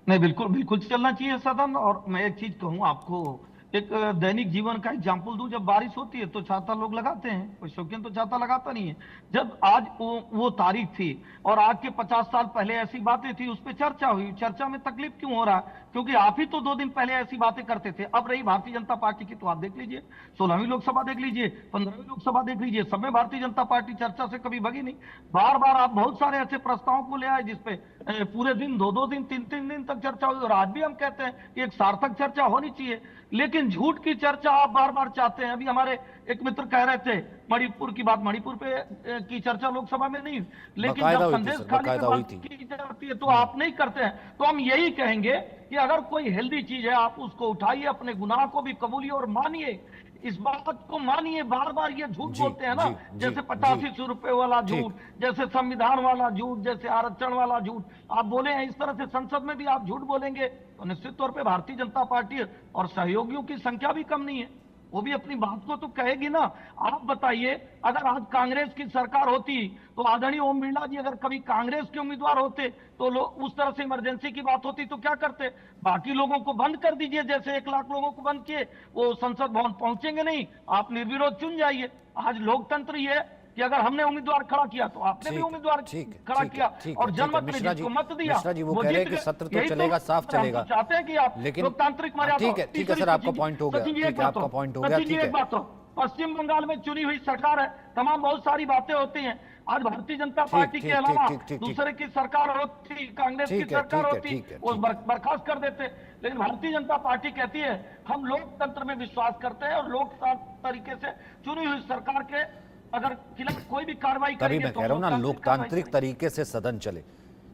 नहीं, बिल्कुल बिल्कुल चलना चाहिए सदन। और मैं एक चीज कहूं आपको, एक दैनिक जीवन का एग्जाम्पल दूं, जब बारिश होती है तो छाता लोग लगाते हैं, कोई शौकीन तो छाता लगाता नहीं है। जब आज वो तारीख थी और आज के 50 साल पहले ऐसी बातें थी, उस पर चर्चा हुई। चर्चा में तकलीफ क्यों हो रहा है? क्योंकि आप ही तो 2 दिन पहले ऐसी बातें करते थे। अब रही भारतीय जनता पार्टी की, तो आप देख लीजिए, 16वीं लोकसभा देख लीजिए, 15वीं लोकसभा देख लीजिए, सब में भारतीय जनता पार्टी चर्चा से कभी भगी नहीं। बार बार आप बहुत सारे ऐसे प्रस्तावों को ले आए जिसपे पूरे दिन, 2-2 दिन, 3-3 दिन तक चर्चा हुई, और आज भी हम कहते हैं कि एक सार्थक चर्चा होनी चाहिए, लेकिन झूठ की चर्चा आप बार बार चाहते हैं। अभी हमारे एक मित्र कह रहे थे मणिपुर की बात, मणिपुर पे की चर्चा लोकसभा में नहीं, लेकिन बाकायदा जब हुई थी संदेश सर, खाली बाकायदा पे हुई बात थी। की जाती है तो आप नहीं करते हैं। तो हम यही कहेंगे कि अगर कोई हेल्दी चीज है आप उसको उठाइए, अपने गुनाह को भी कबूलिए और मानिए, इस बात को मानिए। बार बार ये झूठ जी, बोलते हैं ना, जी, जैसे जी, 8500 रुपए वाला ठीक। झूठ, जैसे संविधान वाला झूठ, जैसे आरक्षण वाला झूठ आप बोले हैं, इस तरह से संसद में भी आप झूठ बोलेंगे तो निश्चित तौर पे भारतीय जनता पार्टी और सहयोगियों की संख्या भी कम नहीं है, वो भी अपनी बात को तो कहेगी ना। आप बताइए, अगर आज कांग्रेस की सरकार होती तो आदरणीय ओम बिरला जी अगर कभी कांग्रेस के उम्मीदवार होते तो उस तरह से इमरजेंसी की बात होती तो क्या करते? बाकी लोगों को बंद कर दीजिए, जैसे 1 लाख लोगों को बंद किए, वो संसद भवन पहुंचेंगे नहीं, आप निर्विरोध चुन जाइए। आज लोकतंत्र ये है कि अगर हमने उम्मीदवार खड़ा किया तो आपने भी ठीक, उम्मीदवार ठीक, खड़ा ठीक है, किया, ठीक और है, जनमत ठीक है। ने मिश्रा जिसको जी, मत दिया मिश्रा जी वो कह रहे हैं जीत कि गए। सत्र तो यही चलेगा, साफ हम तो चलेगा, चाहते हैं कि आप लेकिन लोकतांत्रिक मर्यादा। ठीक है, ठीक है सर, आपका पॉइंट हो गया, सचिन जी, ठीक एक है, बात आपका तो, पॉइंट हो गया, सचिन जी, ठीक एक है। बात तो, पश्चिम बंगाल में चुनी हुई सरकार है, तमाम बहुत सारी बातें होती हैं। आज भारतीय जनता ठीक, पार्टी ठीक, के अलावा ठीक, ठीक, ठीक, दूसरे की सरकार होती, कांग्रेस की ठीक है, सरकार ठीक है, होती, ठीक है, वो ठीक है। बर्खास्त कर देते। लेकिन भारतीय जनता पार्टी कहती है हम लोकतंत्र में विश्वास करते हैं और लोकतांत्रिक तरीके से चुनी हुई सरकार के अगर खिलाफ कोई भी कार्रवाई तभी करेंगे मैं तो कह रहा हूं ना, लोकतांत्रिक कार्रवाई लोकतांत्रिक तरीके से सदन चले।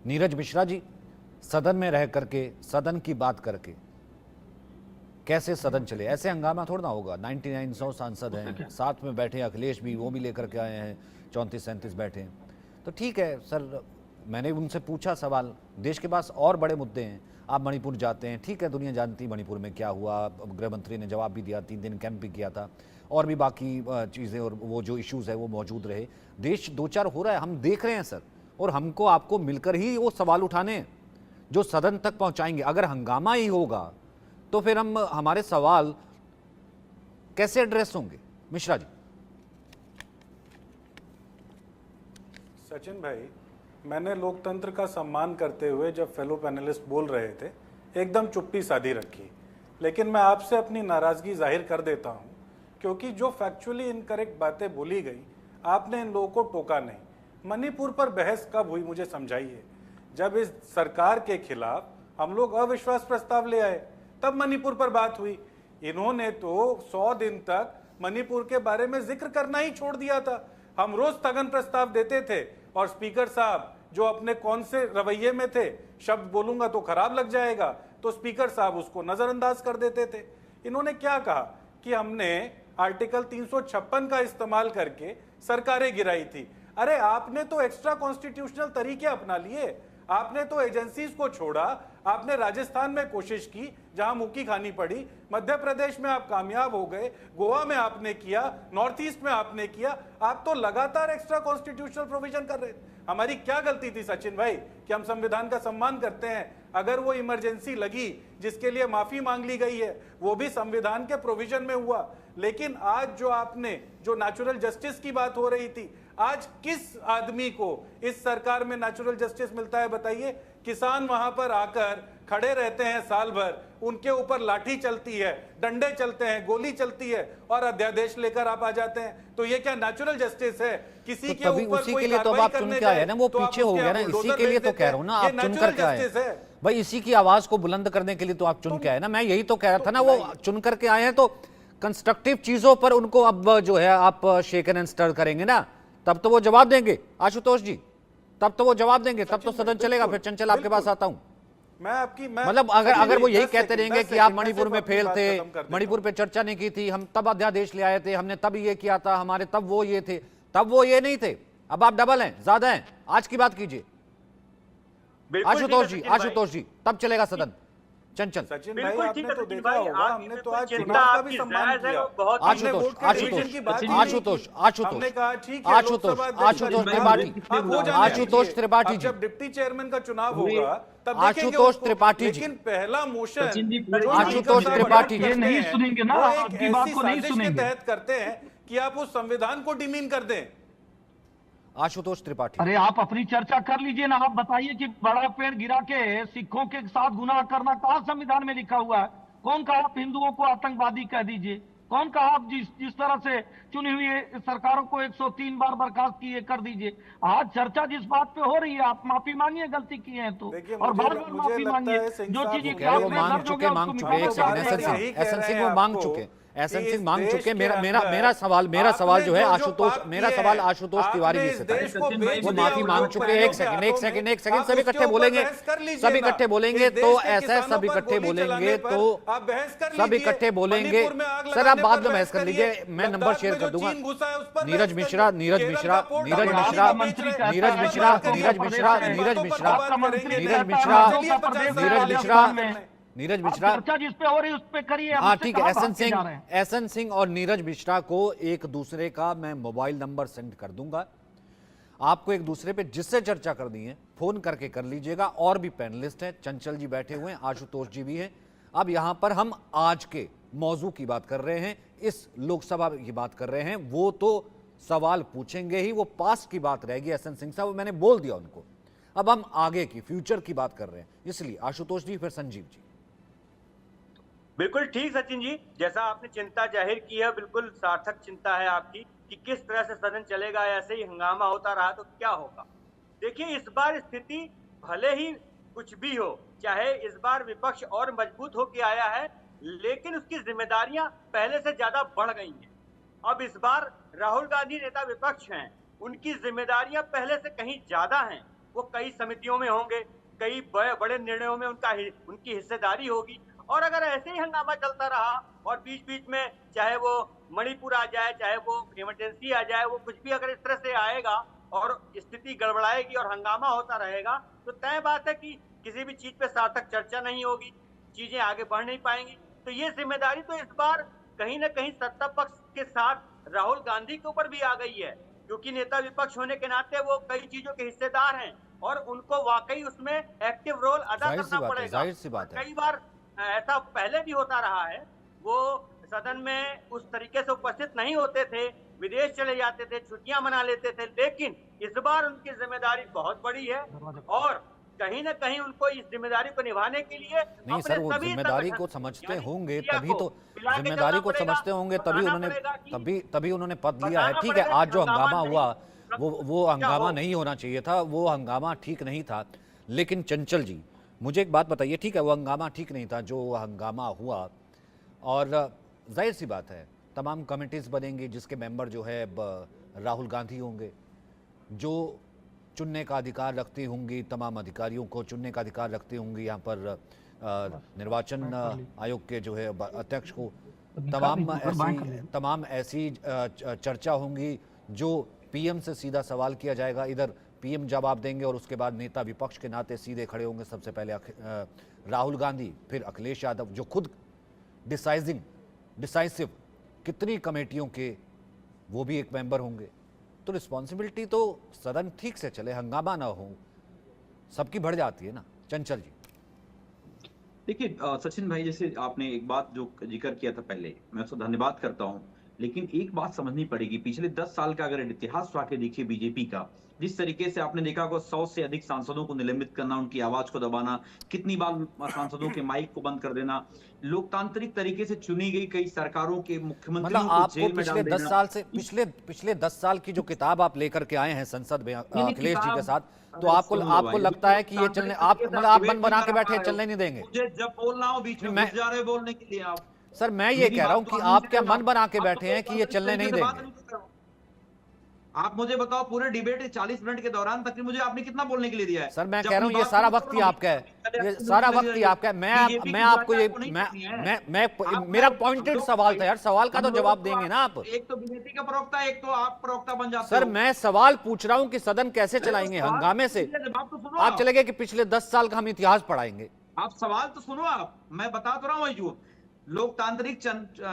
नीरज मिश्रा जी, सदन में रह करके, सदन की बात करके कैसे सदन चले? ऐसे हंगामा थोड़ा ना होगा। 99-100 सांसद हैं, साथ में बैठे अखिलेश भी, वो भी लेकर के आए हैं, 34-37 बैठे हैं। तो ठीक है सर, मैंने उनसे पूछा सवाल, देश के पास और बड़े मुद्दे हैं। आप मणिपुर जाते हैं, ठीक है, दुनिया जानती मणिपुर में क्या हुआ, गृह मंत्री ने जवाब भी दिया, 3 दिन कैंप भी किया था, और भी बाकी चीज़ें और वो जो इश्यूज़ है वो मौजूद रहे। देश 2-4 हो रहा है, हम देख रहे हैं सर, और हमको आपको मिलकर ही वो सवाल उठाने हैं जो सदन तक पहुंचाएंगे। अगर हंगामा ही होगा तो फिर हमारे सवाल कैसे एड्रेस होंगे? मिश्रा जी। सचिन भाई, मैंने लोकतंत्र का सम्मान करते हुए जब फेलो पैनलिस्ट बोल रहे थे एकदम चुप्पी साधी रखी, लेकिन मैं आपसे अपनी नाराजगी जाहिर कर देता हूं, क्योंकि जो फैक्चुअली इनकरेक्ट बातें बोली गई आपने इन लोगों को टोका नहीं। मणिपुर पर बहस कब हुई मुझे समझाइए? जब इस सरकार के खिलाफ हम लोग अविश्वास प्रस्ताव ले आए तब मणिपुर पर बात हुई। इन्होंने तो 100 दिन तक मणिपुर के बारे में जिक्र करना ही छोड़ दिया था। हम रोज स्थगन प्रस्ताव देते थे और स्पीकर साहब जो अपने कौन से रवैये में थे, शब्द बोलूंगा तो खराब लग जाएगा, तो स्पीकर साहब उसको नजरअंदाज कर देते थे। इन्होंने क्या कहा कि हमने आर्टिकल 356 का इस्तेमाल करके सरकारें गिराई थी। अरे आपने तो एक्स्ट्रा कॉन्स्टिट्यूशनल तरीके अपना लिए, आपने तो एजेंसीज को छोड़ा, आपने राजस्थान में कोशिश की जहां मुक्की खानी पड़ी, मध्य प्रदेश में आप कामयाब हो गए, गोवा में आपने किया, नॉर्थ ईस्ट में आपने किया, आप तो लगातार एक्स्ट्रा कॉन्स्टिट्यूशनल प्रोविजन कर रहे थे। हमारी क्या गलती थी सचिन भाई कि हम संविधान का सम्मान करते हैं? अगर वो इमरजेंसी लगी जिसके लिए माफी मांग ली गई है वो भी संविधान के प्रोविजन में हुआ। लेकिन आज जो आपने जो नेचुरल जस्टिस की बात हो रही थी, आज किस आदमी को इस सरकार में नेचुरल जस्टिस मिलता है बताइए? किसान वहां पर आकर खड़े रहते हैं साल भर, उनके ऊपर लाठी चलती है, डंडे चलते हैं, गोली चलती है और अध्यादेश लेकर आप आ जाते हैं। तो ये क्या नेचुरल जस्टिस है? किसी के ऊपर उसी कोई के लिए तो आप चुन के आए ना, वो पीछे हो गया ना, इसी के लिए तो कह रहा हूं ना, आप चुन करके आए भाई, इसी की आवाज को बुलंद करने के लिए तो आप चुन के आए ना। मैं यही तो कह रहा था ना, वो चुन करके आए हैं तो कंस्ट्रक्टिव चीजों पर उनको अब जो है आप शेकन एंड स्टर करेंगे ना, तब तो वो जवाब देंगे आशुतोष जी, तब तो वो जवाब देंगे, तब तो सदन चलेगा। फिर चंचल आपके पास आता हूं, मतलब अगर वो यही कहते रहेंगे कि आप मणिपुर में फेल थे, मणिपुर पे चर्चा नहीं की थी, हम तब अध्यादेश ले आए थे, हमने तब ये किया था, हमारे तब वो ये थे, तब वो ये नहीं थे, अब आप डबल हैं, ज्यादा हैं। आज की बात कीजिए आशुतोष जी, तब चलेगा सदन। चंचल सचिन भाई, आपने तो देखा होगा, हमने तो आज चुनाव का भी सम्मान किया। आशुतोष त्रिपाठी जी, जब डिप्टी चेयरमैन का चुनाव होगा तब आशुतोष त्रिपाठी जी, लेकिन पहला मोशन आशुतोष त्रिपाठी जी नहीं सुनेंगे ना, आपकी बात को नहीं सुनेंगे। के तहत करते हैं कि आप उस संविधान को डिमीन कर दें। आशुतोष त्रिपाठी, अरे आप अपनी चर्चा कर लीजिए ना, आप बताइए कि बड़ा पेड़ गिरा के सिखों के साथ गुनाह करना कहां संविधान में लिखा हुआ है? कौन कहा आप हिंदुओं को आतंकवादी कह दीजिए? कौन कहा आप जिस जिस तरह से चुनी हुई सरकारों को 103 बार बर्खास्त किए कर दीजिए। आज चर्चा जिस बात पे हो रही है, आप माफी मांगिए गलती की है तो, देखिए, और बार बार मुझे माफी लगता मांगिए। है सिंह जो साहब चीज वो कह रहे वो मांग दर्ज हो चुके गया, मांग उसको चुके एक मिटाना सेकंड चाहिए। एहसन सिंह वो मांग चुके एहसन कि सिंह इस मांग देश चुके के मेरा मेरा अंदर मेरा सवाल जो है आपने आशुतोष मेरा पाप सवाल किए हैं, आशुतोष तिवारी आपने जी इस से देश था। को बेच वो दिया माफी उन मांग लोग चुके पहले एक के सेकंड हाथों में। सभी आप इकट्ठे उसके बोलेंगे ऊपर बहस कर लीजिए सभी ना। इकट्ठे बोलेंगे इस देश तो के ऐसा किसानों सब पर इकट्ठे गोली बोलेंगे चलाने पर तो आप बहस कर सब लीजिए। इकट्ठे बोलेंगे मणिपुर में आग सर आप लगाने बाद पर में बहस कर लीजिए करिए। मैं नंबर लद्दाख शेयर में कर जो दूंगा चीन घुसा है उस पर नीरज बहस मिश्रा करिए। नीरज केरल मिश्रा का पोर्ट नीरज आप मिश्रा बात मंत्री कर रहे हैं। कहता नीरज है मिश्रा कि नीरज मिश्रा आपका नीरज बातों पर मिश्रा बात करेंगे। नीरज कहता है मिश्रा राज्यों का प्रदेश नीरज है मिश्रा राजस्थान में। नीरज आप मिश्रा चर्चा जिस पे हो रही है उस पे करिए। हाँ मुझसे ठीक है कहाँ भाग के जा रहे हैं? एहसन सिंह और नीरज मिश्रा को एक दूसरे का मैं मोबाइल नंबर सेंड कर दूंगा। आपको एक दूसरे पे जिससे चर्चा करनी है फोन करके कर लीजिएगा। और भी पैनलिस्ट हैं, चंचल जी बैठे हुए हैं, आशुतोष जी भी हैं। अब यहां पर हम आज के मौजू की बात कर रहे हैं, इस लोकसभा की बात कर रहे हैं। वो तो सवाल पूछेंगे ही, वो पास्ट की बात रहेगी एहसन सिंह साहब, मैंने बोल दिया उनको। अब हम आगे की फ्यूचर की बात कर रहे हैं, इसलिए आशुतोष जी फिर संजीव जी। बिल्कुल ठीक सचिन जी, जैसा आपने चिंता जाहिर की है, बिल्कुल सार्थक चिंता है आपकी कि किस तरह से सदन चलेगा। ऐसे ही हंगामा होता रहा तो क्या होगा। देखिए, इस बार स्थिति भले ही कुछ भी हो, चाहे इस बार विपक्ष और मजबूत होकर आया है, लेकिन उसकी जिम्मेदारियां पहले से ज्यादा बढ़ गई हैं। अब इस बार राहुल गांधी नेता विपक्ष हैं, उनकी जिम्मेदारियां पहले से कहीं ज्यादा हैं। वो कई समितियों में होंगे, कई बड़े निर्णयों में उनकी हिस्सेदारी होगी। और अगर ऐसे ही हंगामा चलता रहा और बीच बीच में चाहे वो मणिपुर आ जाए, चाहे वो इमरजेंसी आ जाए, वो कुछ भी अगर इस तरह से आएगा और स्थिति गड़बड़ाएगी और हंगामा होता रहेगा, तो तय बात है कि किसी भी चीज पे सार्थक चर्चा नहीं होगी, चीजें आगे बढ़ नहीं पाएंगी। तो ये जिम्मेदारी तो इस बार कहीं ना कहीं सत्ता पक्ष के साथ राहुल गांधी के ऊपर भी आ गई है, क्योंकि नेता विपक्ष होने के नाते वो कई चीजों के हिस्सेदार हैं और उनको वाकई उसमें एक्टिव रोल अदा करना पड़ेगा। जाहिर सी बात है। कई बार ऐसा पहले भी होता रहा है, वो सदन में उस तरीके से उपस्थित नहीं होते थे, विदेश चले जाते थे, छुट्टियां मना लेते थे। लेकिन इस बार उनकी जिम्मेदारी बहुत बड़ी है और कहीं ना कहीं उनको इस जिम्मेदारी को निभाने के लिए नहीं सर, वो जिम्मेदारी को समझते होंगे तभी तो, जिम्मेदारी को समझते होंगे तभी उन्होंने पद लिया है। ठीक है, आज जो हंगामा हुआ वो हंगामा नहीं होना चाहिए था, वो हंगामा ठीक नहीं था। लेकिन चंचल जी मुझे एक बात बताइए, ठीक है वो हंगामा ठीक नहीं था जो हंगामा हुआ, और जाहिर सी बात है तमाम कमेटीज बनेंगी जिसके मेंबर जो है राहुल गांधी होंगे, जो चुनने का अधिकार रखती होंगी, तमाम अधिकारियों को चुनने का अधिकार रखती होंगी। यहाँ पर निर्वाचन आयोग के जो है अध्यक्ष को तमाम ऐसी चर्चा होंगी जो पीएम से सीधा सवाल किया जाएगा। इधर पीएम जवाब देंगे और उसके बाद नेता विपक्ष के नाते सीधे खड़े होंगे, सबसे पहले राहुल गांधी, फिर अखिलेश यादव जो खुद डिसाइसिव कितनी कमेटियों के वो भी एक मेंबर होंगे। तो रिस्पॉन्सिबिलिटी तो सदन ठीक से चले, हंगामा ना हो, सबकी बढ़ जाती है ना। चंचल जी देखिए सचिन भाई, जैसे आपने एक बात जो जिक्र किया था पहले, मैं उसको धन्यवाद करता हूं, लेकिन एक बात समझनी पड़ेगी। पिछले 10 साल का अगर इतिहास वाकई देखिए बीजेपी का, जिस तरीके से आपने देखा को 100 से अधिक सांसदों को निलंबित करना, उनकी आवाज को दबाना, कितनी बार सांसदों के माइक को बंद कर देना, लोकतांत्रिक तरीके से चुनी गई कई सरकारों के मुख्यमंत्रियों मतलब को आपको जेल में डाल पिछले 10 देना। साल से पिछले 10 साल की जो किताब आप लेकर के आए हैं संसद में अखिलेश जी के साथ, तो आपको लगता है कि ये चलने आप मन बना के बैठे चलने नहीं देंगे? मुझे जब बोलना हो बीच में घुस जा रहे हो बोलने के लिए आप। सर मैं ये कह रहा हूं कि आप क्या मन बना के बैठे हैं कि ये चलने नहीं देंगे? आप मुझे बताओ, पूरे डिबेट 40 मिनट के दौरान तक मुझे आपने कितना बोलने के लिए दिया है? सर मैं कह रहा हूं ये सारा वक्त ही आपका है, ये सारा वक्त ही आपका है। मैं आपको ये मैं मेरा पॉइंटेड सवाल था यार, सवाल का तो जवाब देंगे ना आप। एक तो बीजेपी का प्रवक्ता, एक तो आप प्रवक्ता बन जाते सर हो। मैं सवाल पूछ रहा हूं कि सदन कैसे चलाएंगे हंगामे से? आप चले गए कि पिछले 10 साल का हम इतिहास पढ़ाएंगे। आप सवाल तो सुनो, आप मैं बता तो रहा हूं, जो लोकतांत्रिक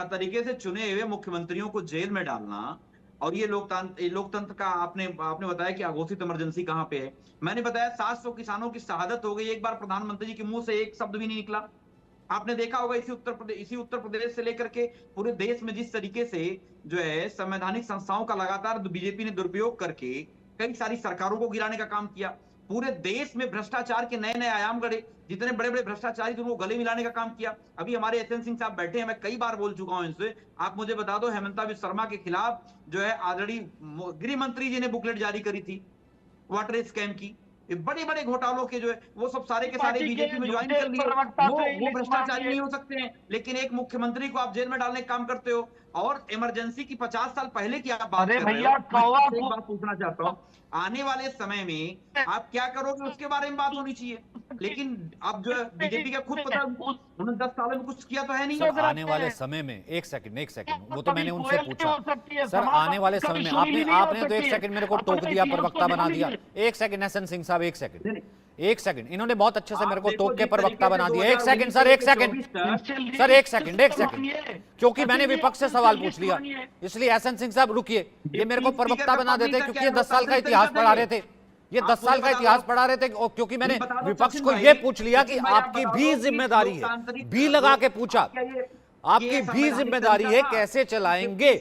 तरीके से चुने हुए मुख्यमंत्रियों को जेल में डालना, और ये लोकतंत्र का आपने बताया कि अघोषित इमरजेंसी कहां पे है। मैंने बताया 700 किसानों की शहादत हो गई, एक बार प्रधानमंत्री जी के मुंह से एक शब्द भी नहीं निकला। आपने देखा होगा इसी उत्तर प्रदेश से लेकर के पूरे देश में जिस तरीके से जो है संवैधानिक संस्थाओं का लगातार बीजेपी ने दुरुपयोग करके कई सारी सरकारों को गिराने का काम किया। पूरे देश में भ्रष्टाचार के नए नए आयाम गढ़े, जितने बड़े बड़े भ्रष्टाचारी थे उनको गले मिलाने का काम किया। अभी हमारे एसएन सिंह साहब बैठे हैं, मैं कई बार बोल चुका हूं इनसे, आप मुझे बता दो हेमंता बिस्वा शर्मा के खिलाफ जो है आदरणीय गृह मंत्री जी ने बुकलेट जारी करी थी वाटर स्कैम की, बड़े बड़े घोटालों के जो है वो सब सारे के सारे बीजेपी में ज्वाइन कर लिए। वो भ्रष्टाचारी नहीं हो सकते हैं, लेकिन एक मुख्यमंत्री को आप जेल में डालने का काम करते हो। और इमरजेंसी की 50 साल पहले की आप बात कर रहे हो। मैं एक बात पूछना चाहता हूँ, आने वाले समय में आप क्या करोगे उसके बारे में बात होनी चाहिए, लेकिन आप जो है बीजेपी का खुद पता, उन्होंने 10 सालों में कुछ किया तो है नहीं। सर आने वाले समय में एक सेकंड वो तो मैंने उनसे पूछा सर, आने वाले समय में आपने तो एक सेकंड मेरे को टोक दिया, प्रवक्ता बना दिया। एक सेकंड एसएन सिंह साहब, एक सेकंड इन्होंने बहुत अच्छे से मेरे को टोक के प्रवक्ता बना दिया। एक सेकंड सर, एक सेकंड क्योंकि मैंने विपक्ष से सवाल पूछ लिया, इसलिए एसएन सिंह साहब रुकिए, ये मेरे को प्रवक्ता बना देते क्योंकि ये 10 साल का इतिहास पढ़ा रहे थे, ये 10 साल का इतिहास पढ़ा रहे थे, क्योंकि मैंने विपक्ष को ये पूछ लिया कि आपकी भी जिम्मेदारी है, भी लगा के पूछा, आपकी भी जिम्मेदारी है, कैसे चलाएंगे,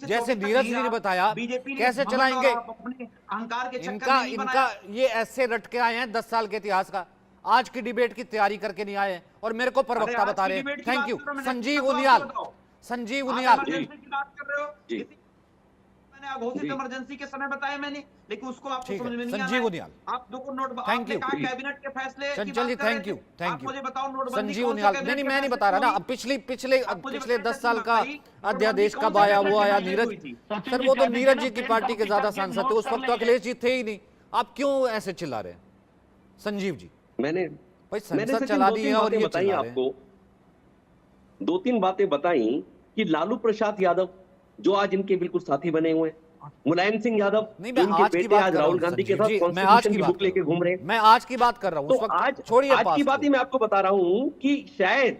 जैसे नीरज जी ने बताया कैसे चलाएंगे। इनका ये ऐसे रटके आए हैं 10 साल के इतिहास का, आज की डिबेट की तैयारी करके नहीं आए और मेरे को प्रवक्ता बता रहे हैं। Thank you Sanjeev Uniyal, Sanjeev Uniyal. घोषित इमरजेंसी के समय बताया मैंने, लेकिन उसको आपको समझ में नहीं आ रहा है। संजीव उनियाल, आप दो नोट, थैंक यू कैबिनेट के फैसले चंचल जी, थैंक यू मुझे बताओ नोटबंदी संजीव उनियाल। नहीं मैं नहीं बता रहा ना, अब पिछले 10 साल का अध्यादेश कब आया, वो आया नीरज सर, वो तो नीरज जी की पार्टी के ज्यादा सांसद थे उस वक्त, तो अखिलेश जी थे ही नहीं, आप क्यों ऐसे चिल्ला रहे हैं संजीव जी? मैंने भाई संसद चला दी है और ये बताई आपको 2-3 बातें बताई कि लालू प्रसाद यादव जो आज इनके बिल्कुल साथी बने हुए हैं, मुलायम सिंह यादव इनके बेटे आज राहुल गांधी के साथ कॉन्स्टिट्यूशन की बुक लेके घूम रहे हैं। मैं आज की बात कर रहा हूं, उस वक्त छोड़िए, आज की बात ही मैं आपको बता रहा हूं कि शायद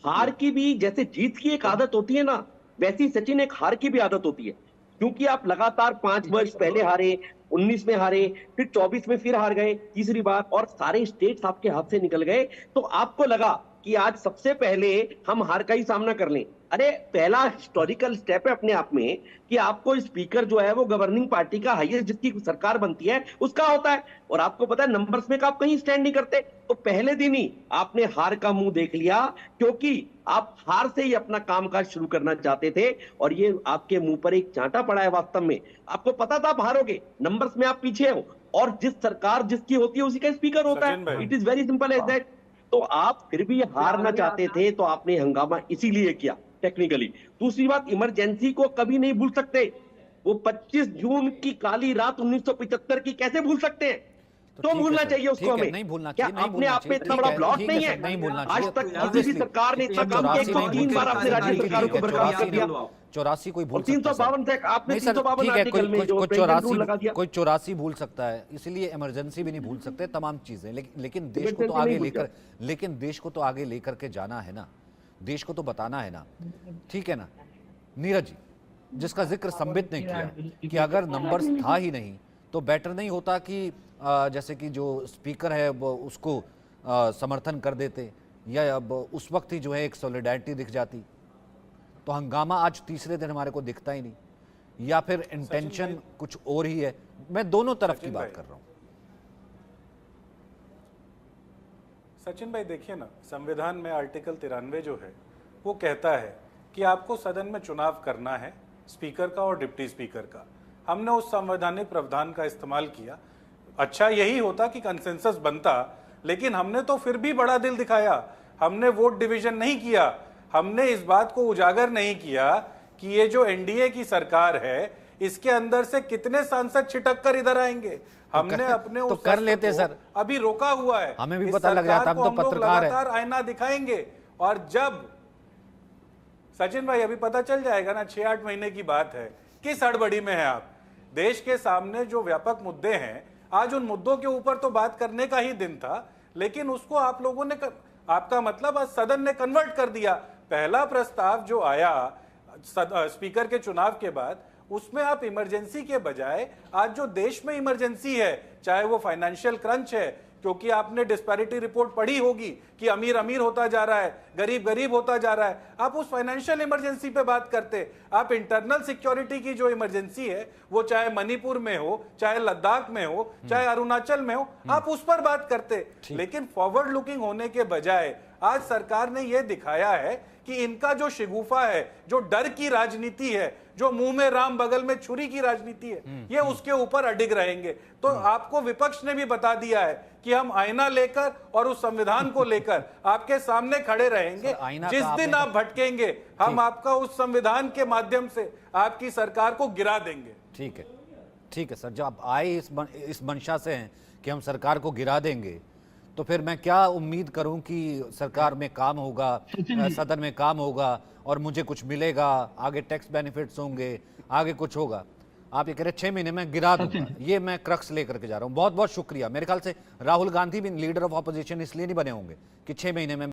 हार की भी जैसे जीत की एक आदत होती है ना, वैसी सचिन एक हार की भी आदत होती है, क्योंकि आप लगातार 5 वर्ष पहले हारे, 19 में हारे, फिर 24 में फिर हार गए तीसरी बार, और सारे स्टेट्स आपके हाथ से निकल गए, तो आपको लगा कि आज सबसे पहले हम हार का ही सामना कर लें। अरे पहला हिस्टोरिकल स्टेप है अपने आप में कि आपको स्पीकर जो है वो गवर्निंग पार्टी का हाईएस्ट जिसकी सरकार बनती है उसका होता है, और आपको पता है नंबर्स में का आप कहीं स्टैंड नहीं करते, तो पहले दिन ही आपने हार का मुंह देख लिया, क्योंकि आप हार से ही अपना कामकाज शुरू करना चाहते थे, और ये आपके मुंह पर एक चांटा पड़ा है। वास्तव में आपको पता था आप हारोगे, नंबर्स में आप पीछे हो, और जिस सरकार जिसकी होती है उसी का स्पीकर होता है। It is very simple as that. तो आप फिर भी हारना चाहते थे, तो आपने हंगामा इसीलिए किया टेक्निकली। दूसरी बात, इमरजेंसी को कभी नहीं भूल सकते, वो 25 जून की काली रात 1975 की कैसे भूल सकते हैं? तो भूलना चाहिए उसको हमें, नहीं भूलना क्या चाहिए, अपने आप में इतना बड़ा ब्लॉक नहीं है? नहीं भूलना आज तक किसी भी सरकार ने इतना काम किया, 103 बार आपने राज्य सरकारों को बर्खास्त कर दिया। 84 कोई भूल 352 तक आपने 352 आर्टिकल में जो कोई 84 भूल सकता है, इसलिए इमरजेंसी भी नहीं भूल सकते, तमाम चीजें, लेकिन देश को तो आगे लेकर के जाना है ना, देश को तो बताना है ना, ठीक है ना नीरज जी, जिसका जिक्र संबित ने किया कि अगर नंबर्स था ही नहीं तो बेटर नहीं होता कि जैसे कि जो स्पीकर है वो उसको समर्थन कर देते, या अब उस वक्त ही जो है एक सॉलिडारिटी दिख जाती, तो हंगामा आज तीसरे दिन हमारे को दिखता ही नहीं, या फिर इंटेंशन कुछ और ही है। मैं दोनों तरफ की बात कर रहा हूं। सचिन भाई देखिए ना, संविधान में आर्टिकल 93 जो है वो कहता है कि आपको सदन में चुनाव करना है स्पीकर का और डिप्टी स्पीकर का। हमने उस संवैधानिक प्रावधान का इस्तेमाल किया, अच्छा यही होता कि कंसेंसस बनता, लेकिन हमने तो फिर भी बड़ा दिल दिखाया, हमने वोट डिवीजन नहीं किया, हमने इस बात को उजागर नहीं किया कि ये जो एनडीए की सरकार है इसके अंदर से कितने सांसद छिटक कर इधर आएंगे। हमने अपने तो कर लेते सर, अभी रोका हुआ है, हमें भी पता लग जाता, हम तो पत्रकार लगातार आईना दिखाएंगे, और जब सचिन भाई अभी पता चल जाएगा ना, 6-8 महीने की बात है, किस हड़बड़ी में है आप। देश के सामने जो व्यापक मुद्दे हैं, आज उन मुद्दों के ऊपर तो बात करने का ही दिन था, लेकिन उसको आप लोगों ने आपका मतलब आज सदन ने कन्वर्ट कर दिया। पहला प्रस्ताव जो आया स्पीकर के चुनाव के बाद, उसमें आप इमरजेंसी के बजाय आज जो देश में इमरजेंसी है, चाहे वो फाइनेंशियल क्रंच है, क्योंकि आपने डिस्पैरिटी रिपोर्ट पढ़ी होगी कि अमीर अमीर होता जा रहा है, गरीब गरीब होता जा रहा है। आप उस फाइनेंशियल इमरजेंसी पे बात करते। आप इंटरनल सिक्योरिटी की जो इमरजेंसी है, वो चाहे मणिपुर में हो, चाहे लद्दाख में हो, चाहे अरुणाचल में हो, आप उस पर बात करते। लेकिन फॉरवर्ड लुकिंग होने के बजाय आज सरकार ने यह दिखाया है कि इनका जो शिगुफा है, जो डर की राजनीति है, जो मुंह में राम बगल में छुरी की राजनीति है, ये उसके ऊपर अडिग रहेंगे। तो आपको विपक्ष ने भी बता दिया है कि हम आईना लेकर और उस संविधान को लेकर आपके सामने खड़े रहेंगे। जिस दिन आप भटकेंगे, हम आपका उस संविधान के माध्यम से आपकी सरकार को गिरा देंगे। ठीक है सर, जब आप आए इस मंशा से हैं कि हम सरकार को गिरा देंगे, तो फिर मैं क्या उम्मीद करूं कि सरकार में काम होगा, सदन में काम होगा और मुझे कुछ मिलेगा, आगे टैक्स बेनिफिट्स होंगे, आगे कुछ होगा। आप ये कह रहे 6 महीने में गिरा दूंगा, ये मैं क्रक्स लेकर के जा रहा हूं। बहुत बहुत शुक्रिया। मेरे ख्याल से राहुल गांधी भी लीडर ऑफ ऑपोजिशन इसलिए नहीं बने होंगे कि 6 महीने में